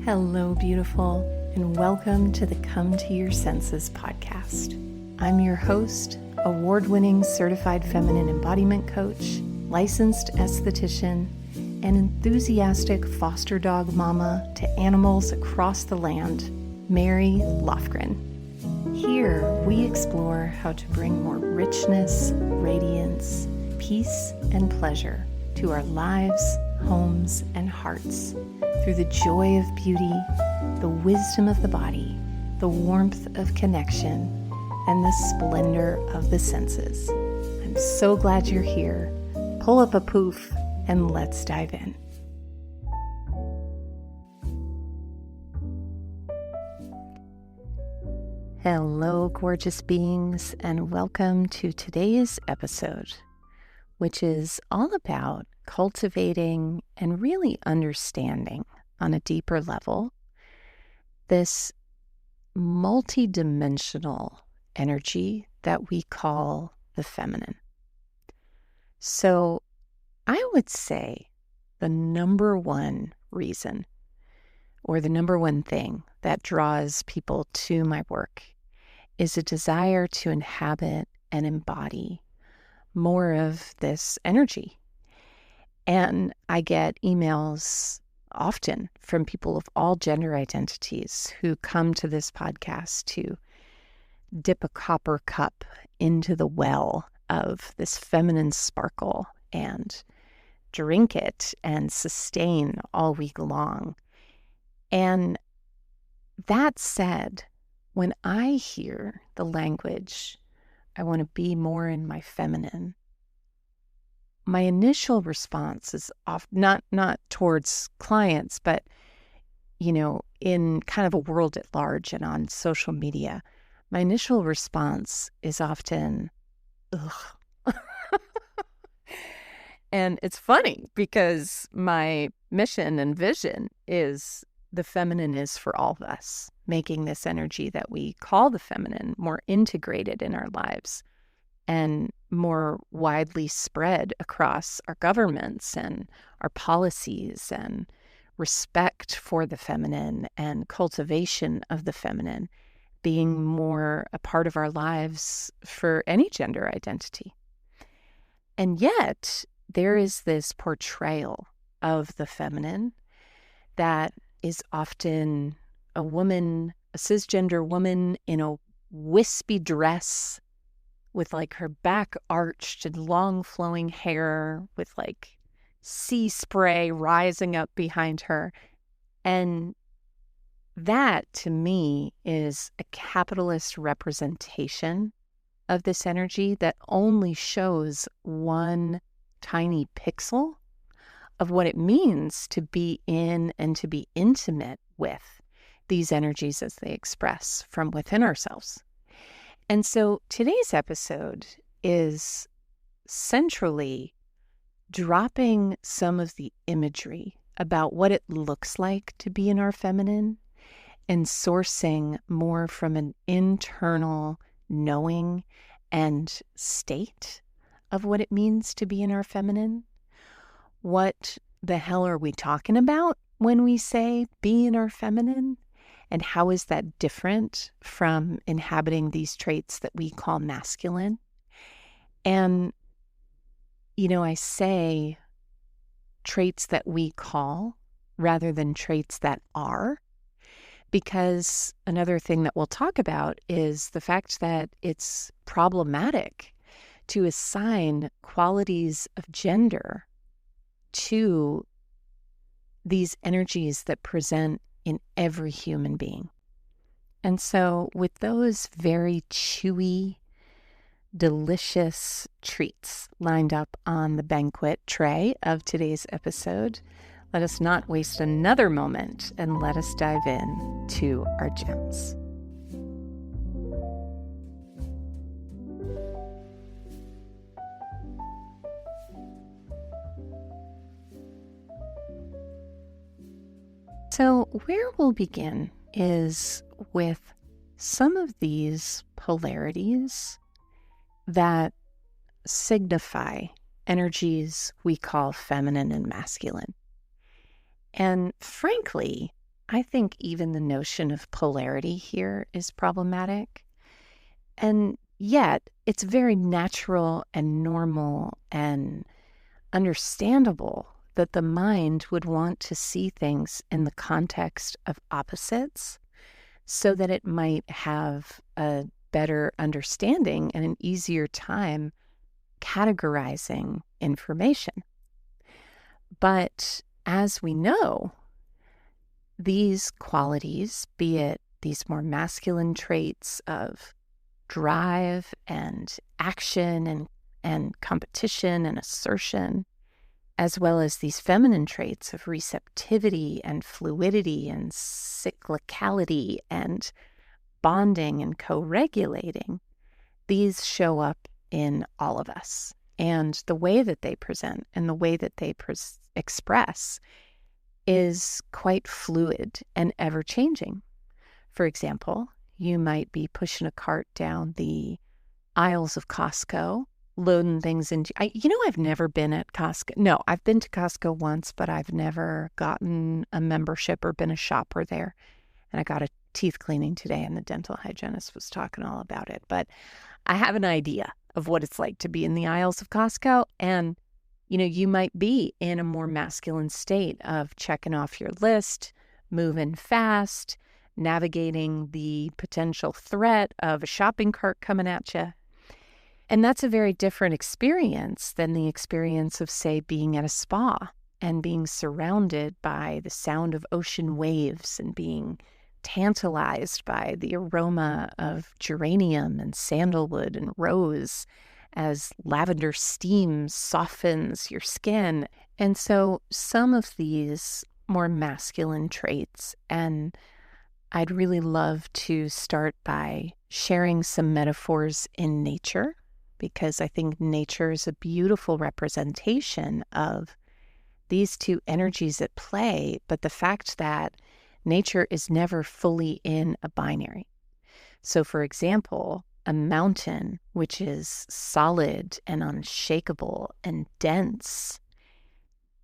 Hello, beautiful, and welcome to the Come to Your Senses podcast. I'm your host, award-winning certified feminine embodiment coach, licensed esthetician, and enthusiastic foster dog mama to animals across the land, Mary Lofgren. Here, we explore how to bring more richness, radiance, peace, and pleasure to our lives, homes, and hearts through the joy of beauty, the wisdom of the body, the warmth of connection, and the splendor of the senses. I'm so glad you're here. Pull up a poof and let's dive in. Hello, gorgeous beings, and welcome to today's episode, which is all about cultivating and really understanding on a deeper level this multidimensional energy that we call the feminine. So I would say the number one reason or the number one thing that draws people to my work is a desire to inhabit and embody more of this energy. And I get emails often from people of all gender identities who come to this podcast to dip a copper cup into the well of this feminine sparkle and drink it and sustain all week long. And that said, when I hear the language, I want to be more in my feminine, my initial response is not towards clients, but, in kind of a world at large and on social media, my initial response is often, ugh. And it's funny because my mission and vision is the feminine is for all of us, making this energy that we call the feminine more integrated in our lives and more widely spread across our governments and our policies, and respect for the feminine and cultivation of the feminine being more a part of our lives for any gender identity. And yet there is this portrayal of the feminine that is often a woman, a cisgender woman in a wispy dress with like her back arched and long flowing hair with like sea spray rising up behind her. And that to me is a capitalist representation of this energy that only shows one tiny pixel of what it means to be in and to be intimate with these energies as they express from within ourselves. And so today's episode is centrally dropping some of the imagery about what it looks like to be in our feminine and sourcing more from an internal knowing and state of what it means to be in our feminine. What the hell are we talking about when we say be in our feminine? And how is that different from inhabiting these traits that we call masculine? And, I say traits that we call rather than traits that are, because another thing that we'll talk about is the fact that it's problematic to assign qualities of gender to these energies that present in every human being. And so with those very chewy, delicious treats lined up on the banquet tray of today's episode, let us not waste another moment and let us dive in to our gems. So where we'll begin is with some of these polarities that signify energies we call feminine and masculine. And frankly, I think even the notion of polarity here is problematic. And yet, it's very natural and normal and understandable that the mind would want to see things in the context of opposites so that it might have a better understanding and an easier time categorizing information. But as we know, these qualities, be it these more masculine traits of drive and action and competition and assertion, as well as these feminine traits of receptivity and fluidity and cyclicality and bonding and co-regulating, these show up in all of us. And the way that they present and the way that they express is quite fluid and ever-changing. For example, you might be pushing a cart down the aisles of Costco, loading things into... I've never been at Costco. No, I've been to Costco once, but I've never gotten a membership or been a shopper there. And I got a teeth cleaning today, and the dental hygienist was talking all about it. But I have an idea of what it's like to be in the aisles of Costco. And, you might be in a more masculine state of checking off your list, moving fast, navigating the potential threat of a shopping cart coming at you. And that's a very different experience than the experience of, say, being at a spa and being surrounded by the sound of ocean waves and being tantalized by the aroma of geranium and sandalwood and rose as lavender steam softens your skin. And so some of these more masculine traits, and I'd really love to start by sharing some metaphors in nature, because I think nature is a beautiful representation of these two energies at play, but the fact that nature is never fully in a binary. So, for example, a mountain, which is solid and unshakable and dense,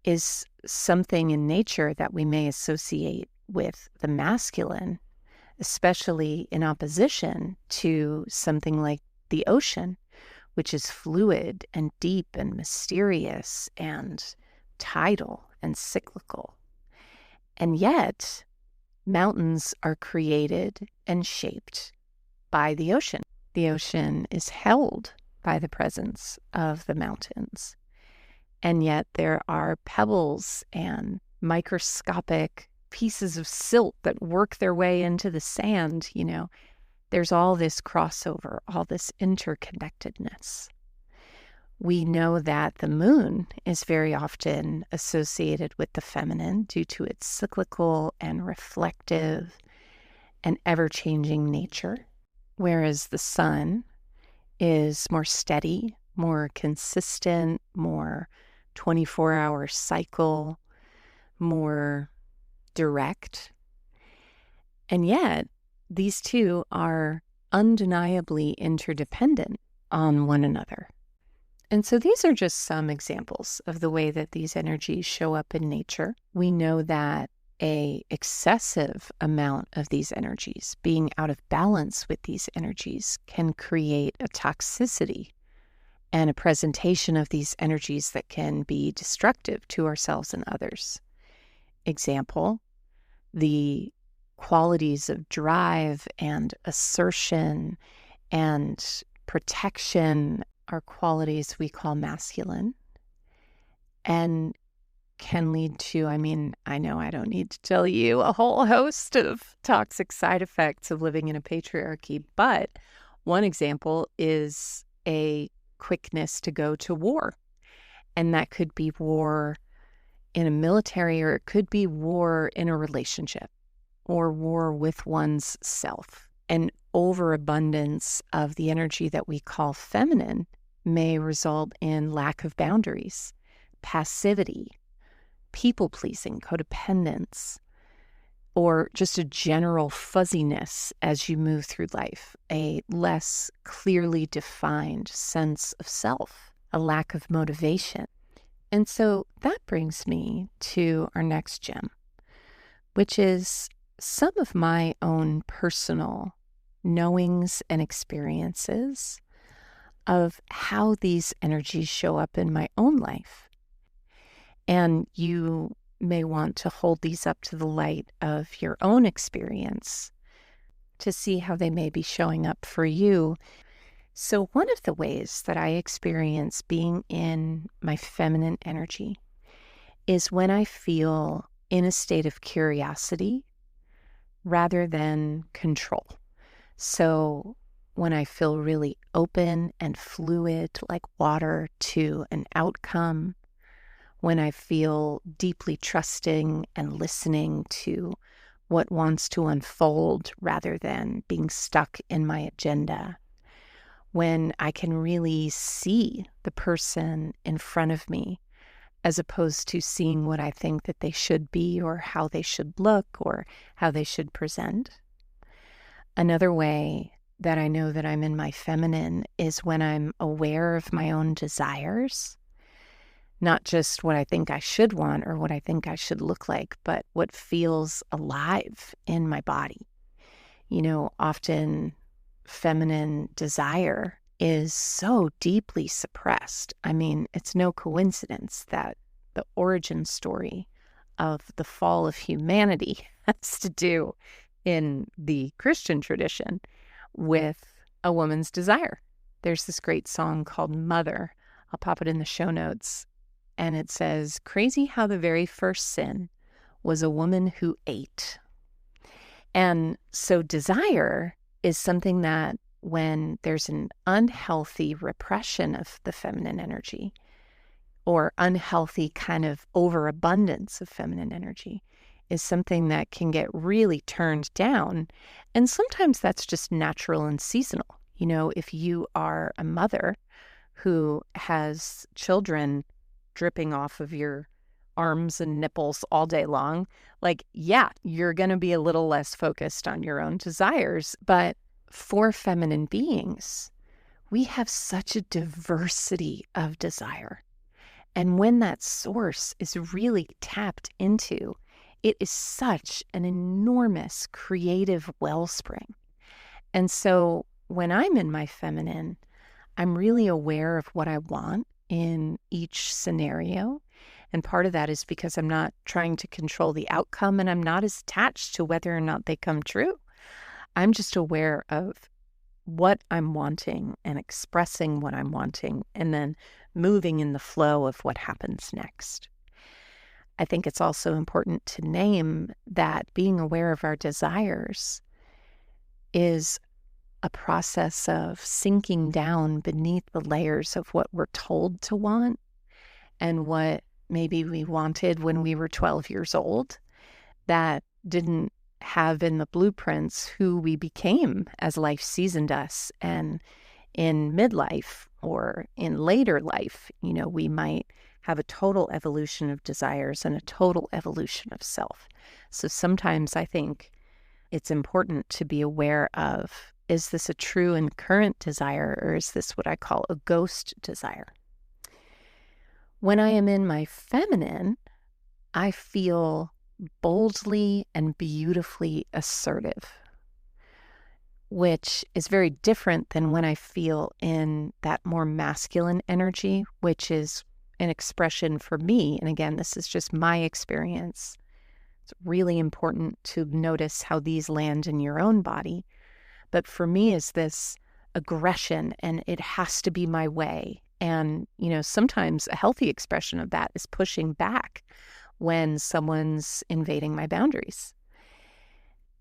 is something in nature that we may associate with the masculine, especially in opposition to something like the ocean, which is fluid and deep and mysterious and tidal and cyclical. And yet, mountains are created and shaped by the ocean. The ocean is held by the presence of the mountains. And yet there are pebbles and microscopic pieces of silt that work their way into the sand. There's all this crossover, all this interconnectedness. We know that the moon is very often associated with the feminine due to its cyclical and reflective and ever-changing nature, whereas the sun is more steady, more consistent, more 24-hour cycle, more direct. And yet, these two are undeniably interdependent on one another. And so these are just some examples of the way that these energies show up in nature. We know that an excessive amount of these energies, being out of balance with these energies, can create a toxicity and a presentation of these energies that can be destructive to ourselves and others. Example, the qualities of drive and assertion and protection are qualities we call masculine and can lead to, I know I don't need to tell you a whole host of toxic side effects of living in a patriarchy, but one example is a quickness to go to war. And that could be war in a military, or it could be war in a relationship, or war with one's self. An overabundance of the energy that we call feminine may result in lack of boundaries, passivity, people-pleasing, codependence, or just a general fuzziness as you move through life, a less clearly defined sense of self, a lack of motivation. And so that brings me to our next gem, which is some of my own personal knowings and experiences of how these energies show up in my own life. And you may want to hold these up to the light of your own experience to see how they may be showing up for you. So one of the ways that I experience being in my feminine energy is when I feel in a state of curiosity rather than control. So when I feel really open and fluid like water to an outcome, when I feel deeply trusting and listening to what wants to unfold rather than being stuck in my agenda, when I can really see the person in front of me as opposed to seeing what I think that they should be or how they should look or how they should present. Another way that I know that I'm in my feminine is when I'm aware of my own desires, not just what I think I should want or what I think I should look like, but what feels alive in my body. Often feminine desire is so deeply suppressed. I mean, it's no coincidence that the origin story of the fall of humanity has to do in the Christian tradition with a woman's desire. There's this great song called Mother. I'll pop it in the show notes. And it says, "Crazy how the very first sin was a woman who ate." And so desire is something that when there's an unhealthy repression of the feminine energy or unhealthy kind of overabundance of feminine energy is something that can get really turned down. And sometimes that's just natural and seasonal. If you are a mother who has children dripping off of your arms and nipples all day long, you're going to be a little less focused on your own desires. But for feminine beings, we have such a diversity of desire. And when that source is really tapped into, it is such an enormous creative wellspring. And so when I'm in my feminine, I'm really aware of what I want in each scenario. And part of that is because I'm not trying to control the outcome and I'm not as attached to whether or not they come true. I'm just aware of what I'm wanting and expressing what I'm wanting and then moving in the flow of what happens next. I think it's also important to name that being aware of our desires is a process of sinking down beneath the layers of what we're told to want and what maybe we wanted when we were 12 years old that didn't have in the blueprints who we became as life seasoned us. And in midlife or in later life, we might have a total evolution of desires and a total evolution of self. So sometimes I think it's important to be aware of, is this a true and current desire, or is this what I call a ghost desire? When I am in my feminine, I feel boldly and beautifully assertive, which is very different than when I feel in that more masculine energy, which is an expression for me. And again, this is just my experience. It's really important to notice how these land in your own body. But for me, is this aggression, and it has to be my way. And, sometimes a healthy expression of that is pushing back when someone's invading my boundaries.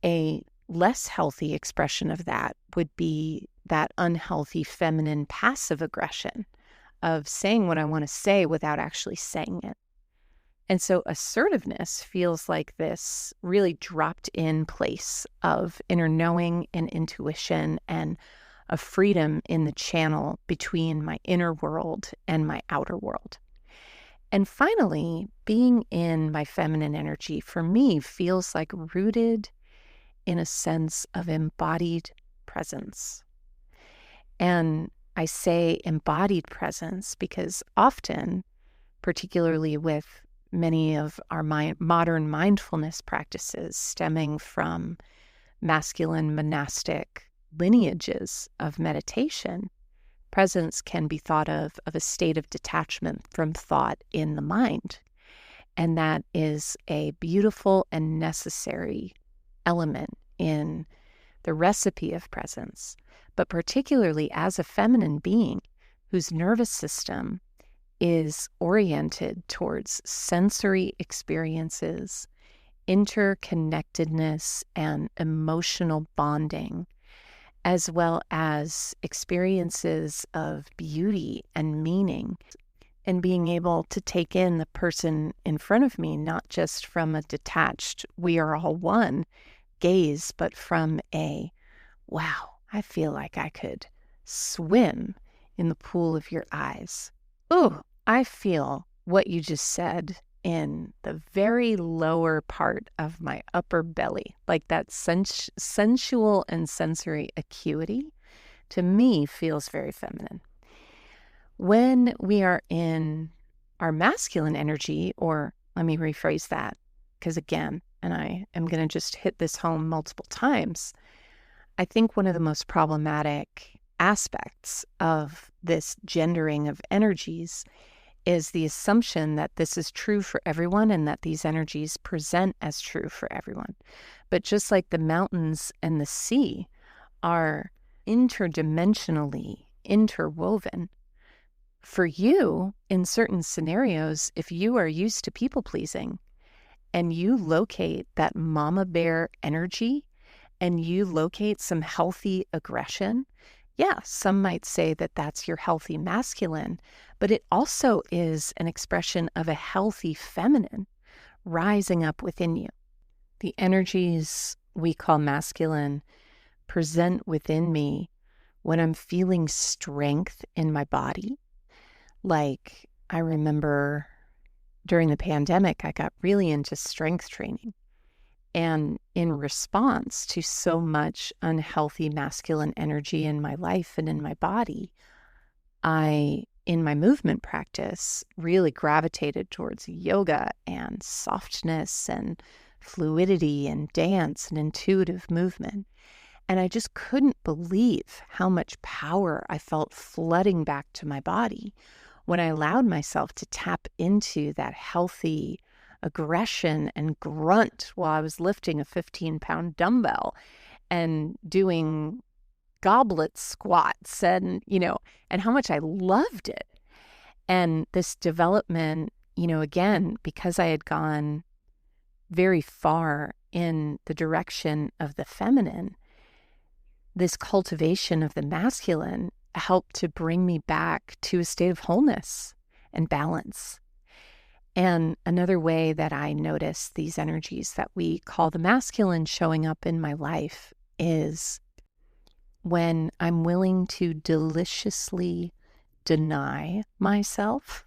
A less healthy expression of that would be that unhealthy feminine passive aggression of saying what I want to say without actually saying it. And so assertiveness feels like this really dropped in place of inner knowing and intuition and a freedom in the channel between my inner world and my outer world. And finally, being in my feminine energy for me feels like rooted in a sense of embodied presence. And I say embodied presence because often, particularly with many of our modern mindfulness practices stemming from masculine monastic lineages of meditation, presence can be thought of a state of detachment from thought in the mind. And that is a beautiful and necessary element in the recipe of presence, but particularly as a feminine being whose nervous system is oriented towards sensory experiences, interconnectedness, and emotional bonding, as well as experiences of beauty and meaning, and being able to take in the person in front of me, not just from a detached, we are all one gaze, but from a, wow, I feel like I could swim in the pool of your eyes. Ooh, I feel what you just said in the very lower part of my upper belly, like that sensual and sensory acuity, to me feels very feminine. When we are in our masculine energy, or let me rephrase that, because again, and I am going to just hit this home multiple times, I think one of the most problematic aspects of this gendering of energies is the assumption that this is true for everyone and that these energies present as true for everyone. But just like the mountains and the sea are interdimensionally interwoven, for you, in certain scenarios, if you are used to people pleasing and you locate that mama bear energy and you locate some healthy aggression, yeah, some might say that that's your healthy masculine, but it also is an expression of a healthy feminine rising up within you. The energies we call masculine present within me when I'm feeling strength in my body. Like, I remember during the pandemic, I got really into strength training. And in response to so much unhealthy masculine energy in my life and in my body, I, in my movement practice, really gravitated towards yoga and softness and fluidity and dance and intuitive movement. And I just couldn't believe how much power I felt flooding back to my body when I allowed myself to tap into that healthy aggression and grunt while I was lifting a 15-pound dumbbell and doing goblet squats and how much I loved it. And this development, again, because I had gone very far in the direction of the feminine, this cultivation of the masculine helped to bring me back to a state of wholeness and balance. And another way that I notice these energies that we call the masculine showing up in my life is when I'm willing to deliciously deny myself.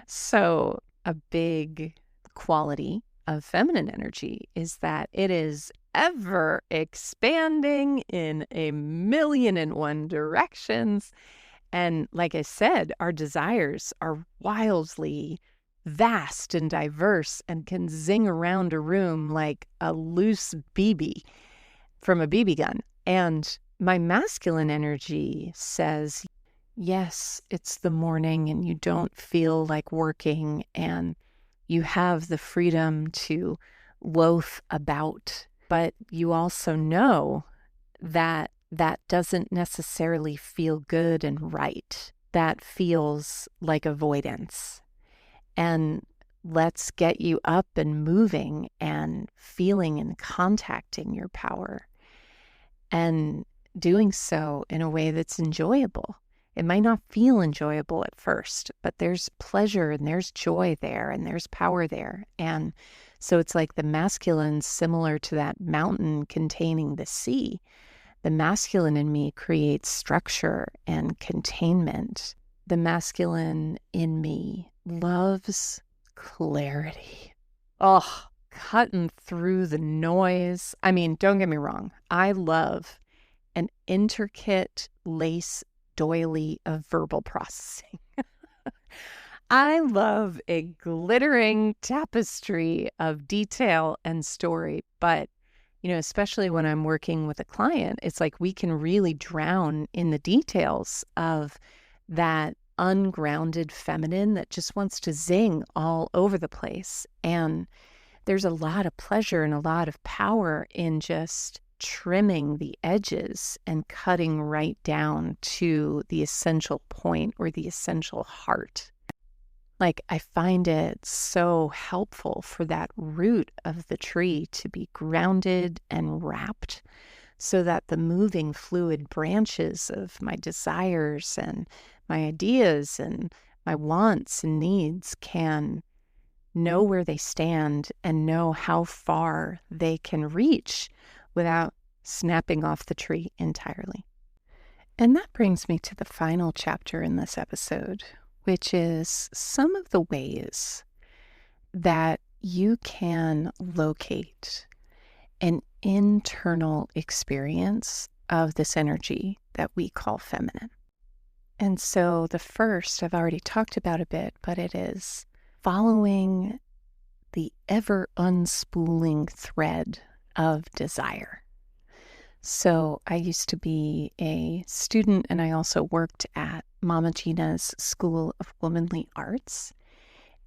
So a big quality of feminine energy is that it is ever expanding in 1,000,001 directions. And like I said, our desires are wildly vast and diverse and can zing around a room like a loose BB from a BB gun. And my masculine energy says, yes, it's the morning and you don't feel like working and you have the freedom to loaf about, but you also know that that doesn't necessarily feel good and right. That feels like avoidance. And let's get you up and moving and feeling and contacting your power and doing so in a way that's enjoyable. It might not feel enjoyable at first, but there's pleasure and there's joy there and there's power there. And so it's like the masculine, similar to that mountain containing the sea. The masculine in me creates structure and containment. The masculine in me loves clarity. Oh, cutting through the noise. I mean, don't get me wrong. I love an intricate lace doily of verbal processing. I love a glittering tapestry of detail and story, but especially when I'm working with a client, it's like we can really drown in the details of that ungrounded feminine that just wants to zing all over the place. And there's a lot of pleasure and a lot of power in just trimming the edges and cutting right down to the essential point or the essential heart. Like, I find it so helpful for that root of the tree to be grounded and wrapped so that the moving fluid branches of my desires and my ideas and my wants and needs can know where they stand and know how far they can reach without snapping off the tree entirely. And that brings me to the final chapter in this episode, which is some of the ways that you can locate an internal experience of this energy that we call feminine. And so the first I've already talked about a bit, but it is following the ever unspooling thread of desire. So I used to be a student, and I also worked at Mama Gina's School of Womanly Arts.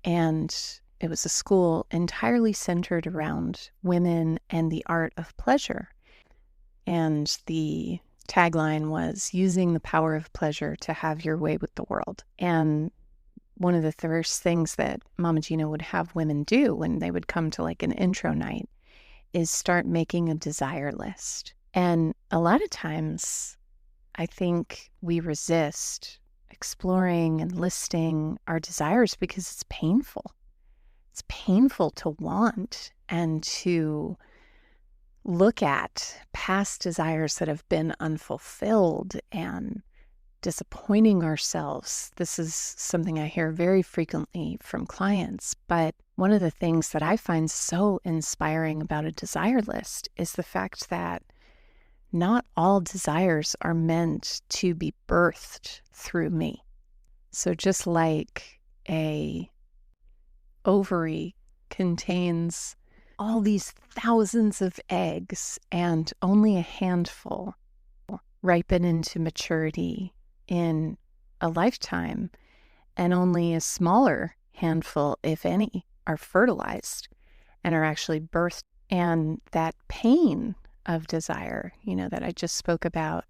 And it was a school entirely centered around women and the art of pleasure. And the tagline was using the power of pleasure to have your way with the world. And one of the first things that Mama Gina would have women do when they would come to like an intro night is start making a desire list. And a lot of times I think we resist exploring and listing our desires because it's painful. It's painful to want and to look at past desires that have been unfulfilled and disappointing ourselves. This is something I hear very frequently from clients, but one of the things that I find so inspiring about a desire list is the fact that not all desires are meant to be birthed through me. So just like a ovary contains all these thousands of eggs and only a handful ripen into maturity in a lifetime, and only a smaller handful, if any, are fertilized and are actually birthed. And that pain of desire, that I just spoke about,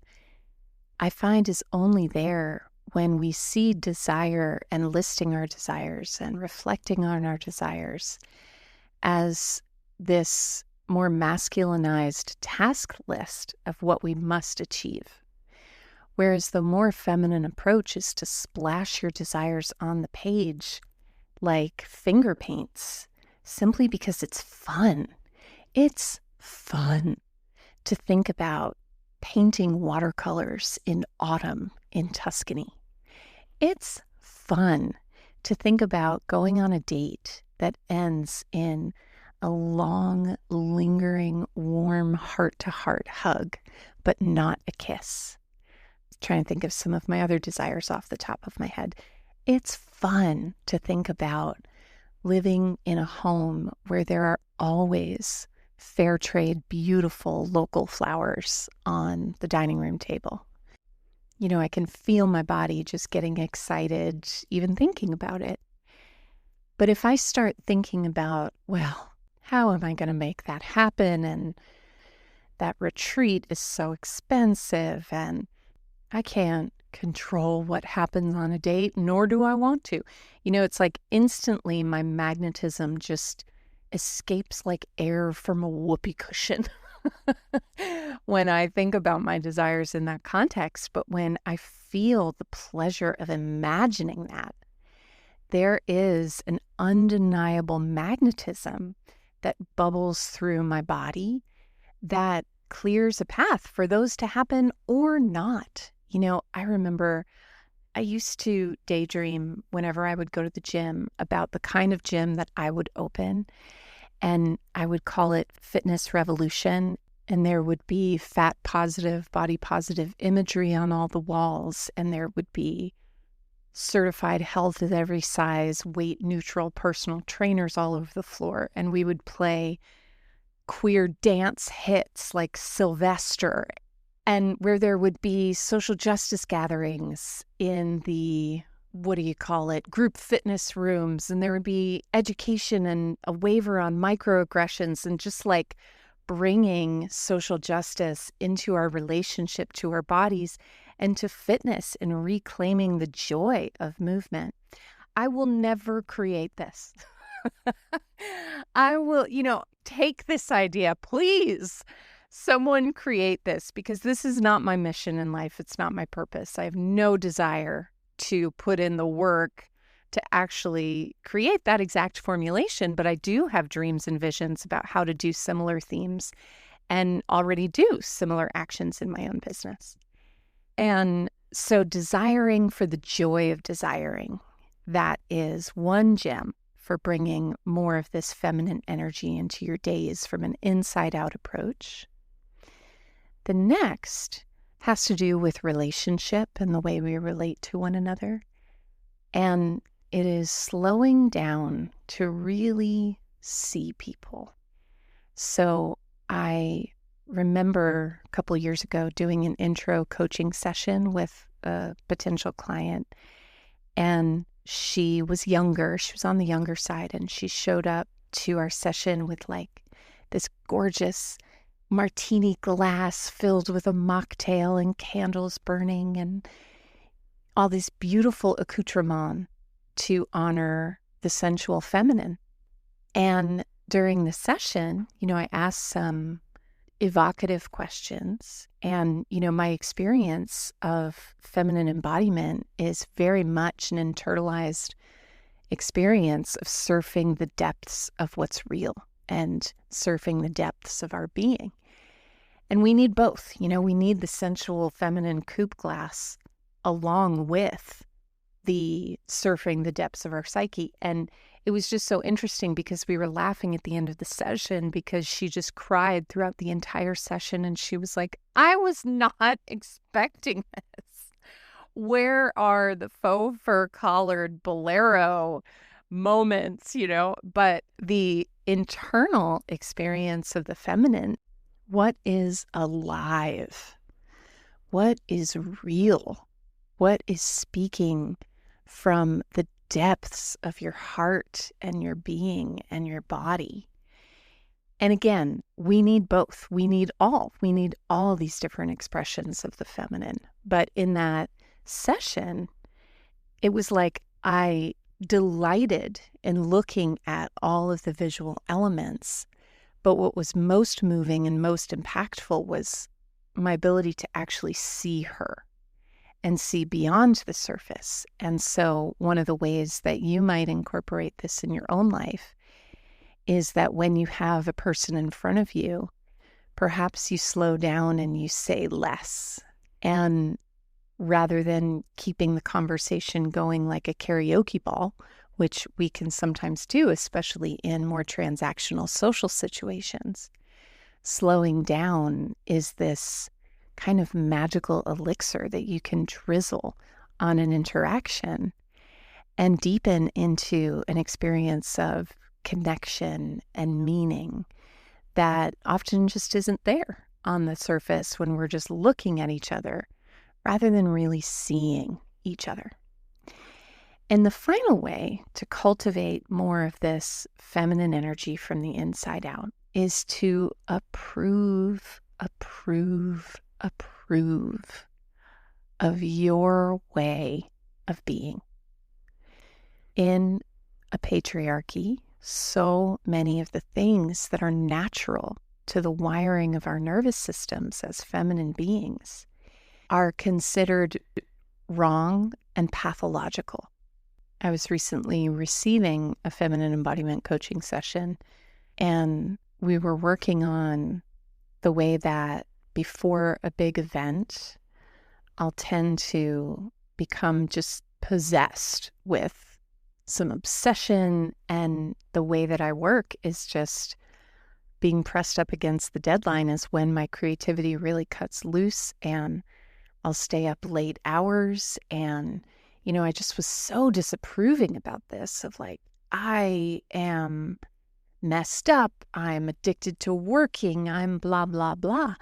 I find is only there when we see desire and listing our desires and reflecting on our desires as this more masculinized task list of what we must achieve. Whereas the more feminine approach is to splash your desires on the page like finger paints, simply because it's fun. It's fun to think about painting watercolors in autumn in Tuscany. It's fun to think about going on a date that ends in a long, lingering, warm heart-to-heart hug, but not a kiss. Trying to think of some of my other desires off the top of my head. It's fun to think about living in a home where there are always fair trade, beautiful local flowers on the dining room table. I can feel my body just getting excited, even thinking about it. But if I start thinking about, well, how am I going to make that happen? And that retreat is so expensive, and I can't control what happens on a date, nor do I want to. It's like instantly my magnetism just escapes like air from a whoopee cushion when I think about my desires in that context. But when I feel the pleasure of imagining that, there is an undeniable magnetism that bubbles through my body that clears a path for those to happen or not. I remember I used to daydream whenever I would go to the gym about the kind of gym that I would open, and I would call it Fitness Revolution. And there would be fat positive, body positive imagery on all the walls, and there would be certified health at every size, weight neutral personal trainers all over the floor. And we would play queer dance hits like Sylvester, and where there would be social justice gatherings in the, what do you call it, group fitness rooms. And there would be education and a waiver on microaggressions, and just like bringing social justice into our relationship to our bodies and to fitness, and reclaiming the joy of movement. I will never create this. I will, take this idea, please. Someone create this, because this is not my mission in life. It's not my purpose. I have no desire to put in the work to actually create that exact formulation, but I do have dreams and visions about how to do similar themes and already do similar actions in my own business. And so desiring for the joy of desiring, that is one gem for bringing more of this feminine energy into your days from an inside-out approach. The next has to do with relationship and the way we relate to one another. And it is slowing down to really see people. So I remember a couple years ago doing an intro coaching session with a potential client, and she was younger. She was on the younger side, and she showed up to our session with like this gorgeous martini glass filled with a mocktail and candles burning and all these beautiful accoutrements to honor the sensual feminine. And during the session, I asked some evocative questions. And, my experience of feminine embodiment is very much an internalized experience of surfing the depths of what's real and surfing the depths of our being. And we need both. We need the sensual feminine coupe glass along with the surfing the depths of our psyche. And it was just so interesting because we were laughing at the end of the session because she just cried throughout the entire session. And she was like, I was not expecting this. Where are the faux fur collared bolero moments, But the internal experience of the feminine, what is alive? What is real? What is speaking from the depths of your heart and your being and your body? And again, we need both. We need all these different expressions of the feminine. But in that session, it was like I delighted in looking at all of the visual elements. But what was most moving and most impactful was my ability to actually see her and see beyond the surface. And so one of the ways that you might incorporate this in your own life is that when you have a person in front of you, perhaps you slow down and you say less. And rather than keeping the conversation going like a karaoke ball, which we can sometimes do, especially in more transactional social situations, slowing down is this kind of magical elixir that you can drizzle on an interaction and deepen into an experience of connection and meaning that often just isn't there on the surface when we're just looking at each other rather than really seeing each other. And the final way to cultivate more of this feminine energy from the inside out is to approve of your way of being. In a patriarchy, so many of the things that are natural to the wiring of our nervous systems as feminine beings are considered wrong and pathological. I was recently receiving a feminine embodiment coaching session, and we were working on the way that before a big event, I'll tend to become just possessed with some obsession, and the way that I work is just being pressed up against the deadline is when my creativity really cuts loose, and I'll stay up late hours and I just was so disapproving about this of like, I am messed up. I'm addicted to working. I'm blah, blah, blah.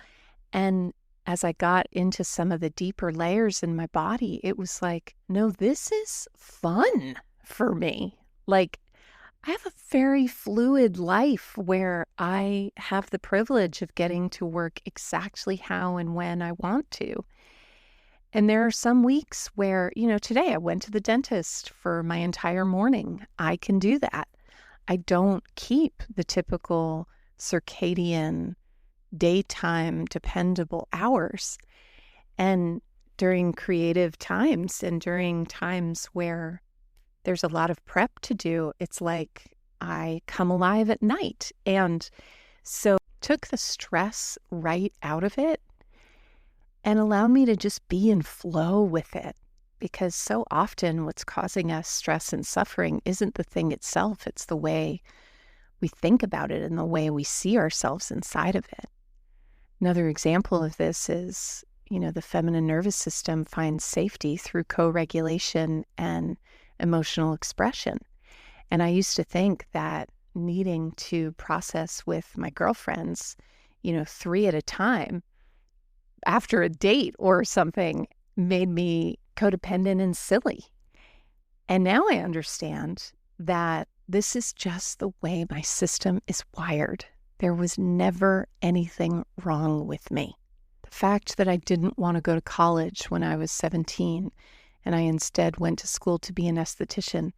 And as I got into some of the deeper layers in my body, it was like, no, this is fun for me. Like, I have a very fluid life where I have the privilege of getting to work exactly how and when I want to. And there are some weeks where, today I went to the dentist for my entire morning. I can do that. I don't keep the typical circadian daytime dependable hours. And during creative times and during times where there's a lot of prep to do, it's like I come alive at night. And so took the stress right out of it and allowed me to just be in flow with it. Because so often what's causing us stress and suffering isn't the thing itself, it's the way we think about it and the way we see ourselves inside of it. Another example of this is, the feminine nervous system finds safety through co-regulation and emotional expression. And I used to think that needing to process with my girlfriends, 3 at a time after a date or something made me codependent and silly. And now I understand that this is just the way my system is wired. There was never anything wrong with me. The fact that I didn't want to go to college when I was 17 and I instead went to school to be an esthetician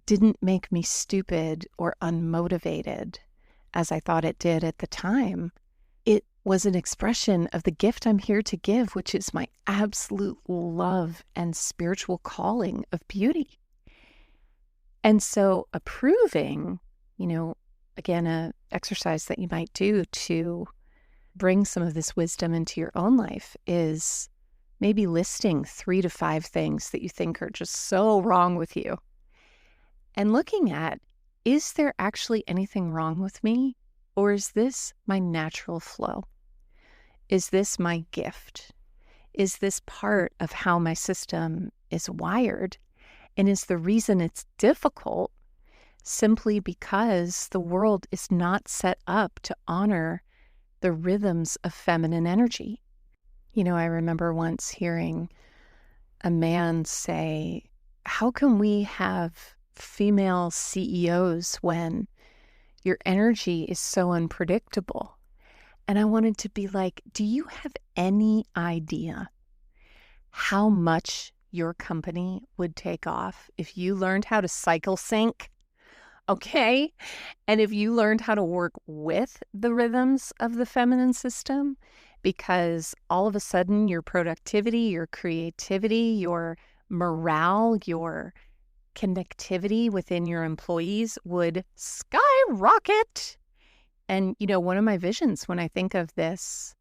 didn't make me stupid or unmotivated as I thought it did at the time. It was an expression of the gift I'm here to give, which is my absolute love and spiritual calling of beauty. And so approving, again, an exercise that you might do to bring some of this wisdom into your own life is maybe listing 3 to 5 things that you think are just so wrong with you. And looking at, is there actually anything wrong with me? Or is this my natural flow? Is this my gift? Is this part of how my system is wired? And is the reason it's difficult simply because the world is not set up to honor the rhythms of feminine energy? I remember once hearing a man say, how can we have female CEOs when your energy is so unpredictable? And I wanted to be like, do you have any idea how much your company would take off if you learned how to cycle sync? Okay. And if you learned how to work with the rhythms of the feminine system, because all of a sudden your productivity, your creativity, your morale, your connectivity within your employees would skyrocket. And, one of my visions when I think of this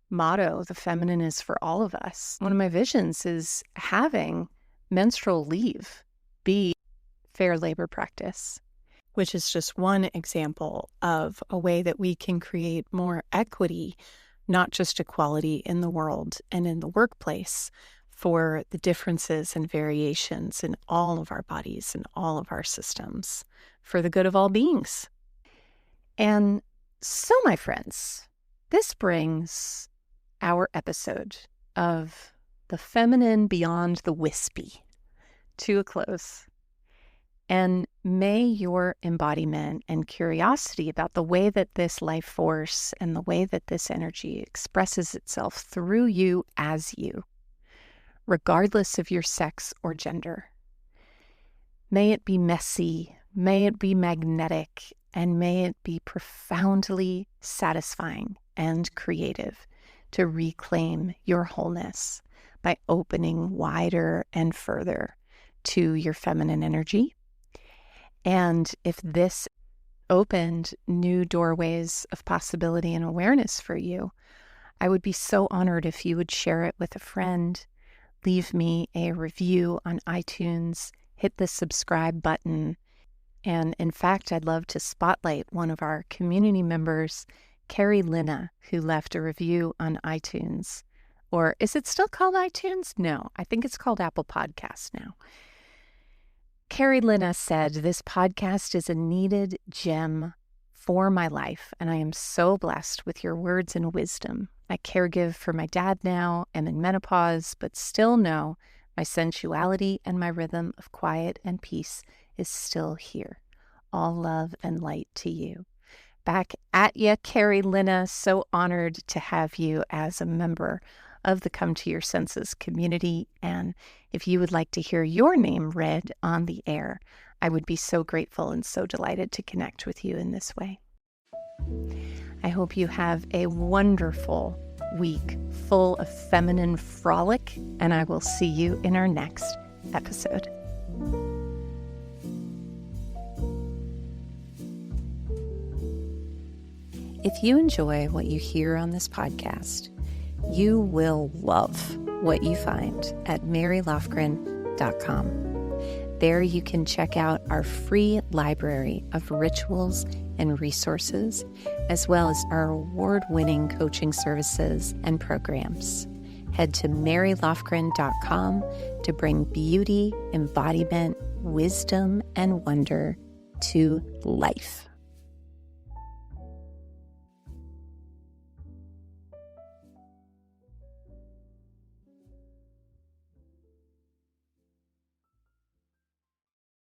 motto, the feminine is for all of us, one of my visions is having menstrual leave be fair labor practice, which is just one example of a way that we can create more equity, not just equality in the world and in the workplace, for the differences and variations in all of our bodies and all of our systems for the good of all beings. And so, my friends, this brings our episode of the feminine beyond the wispy to a close. And may your embodiment and curiosity about the way that this life force and the way that this energy expresses itself through you as you, regardless of your sex or gender, may it be messy, may it be magnetic, and may it be profoundly satisfying and creative to reclaim your wholeness by opening wider and further to your feminine energy. And if this opened new doorways of possibility and awareness for you, I would be so honored if you would share it with a friend, leave me a review on iTunes, hit the subscribe button. And in fact, I'd love to spotlight one of our community members, Carrie Linna, who left a review on iTunes or is it still called iTunes? No, I think it's called Apple Podcasts now. Carrie Lina said, "This podcast is a needed gem for my life, and I am so blessed with your words and wisdom. I caregive for my dad now, am in menopause, but still know my sensuality and my rhythm of quiet and peace is still here. All love and light to you." Back at ya, Carrie Lina. So honored to have you as a member of the Come to Your Senses community. And if you would like to hear your name read on the air, I would be so grateful and so delighted to connect with you in this way. I hope you have a wonderful week full of feminine frolic, and I will see you in our next episode. If you enjoy what you hear on this podcast, you will love what you find at marylofgren.com. There you can check out our free library of rituals and resources, as well as our award-winning coaching services and programs. Head to marylofgren.com to bring beauty, embodiment, wisdom, and wonder to life.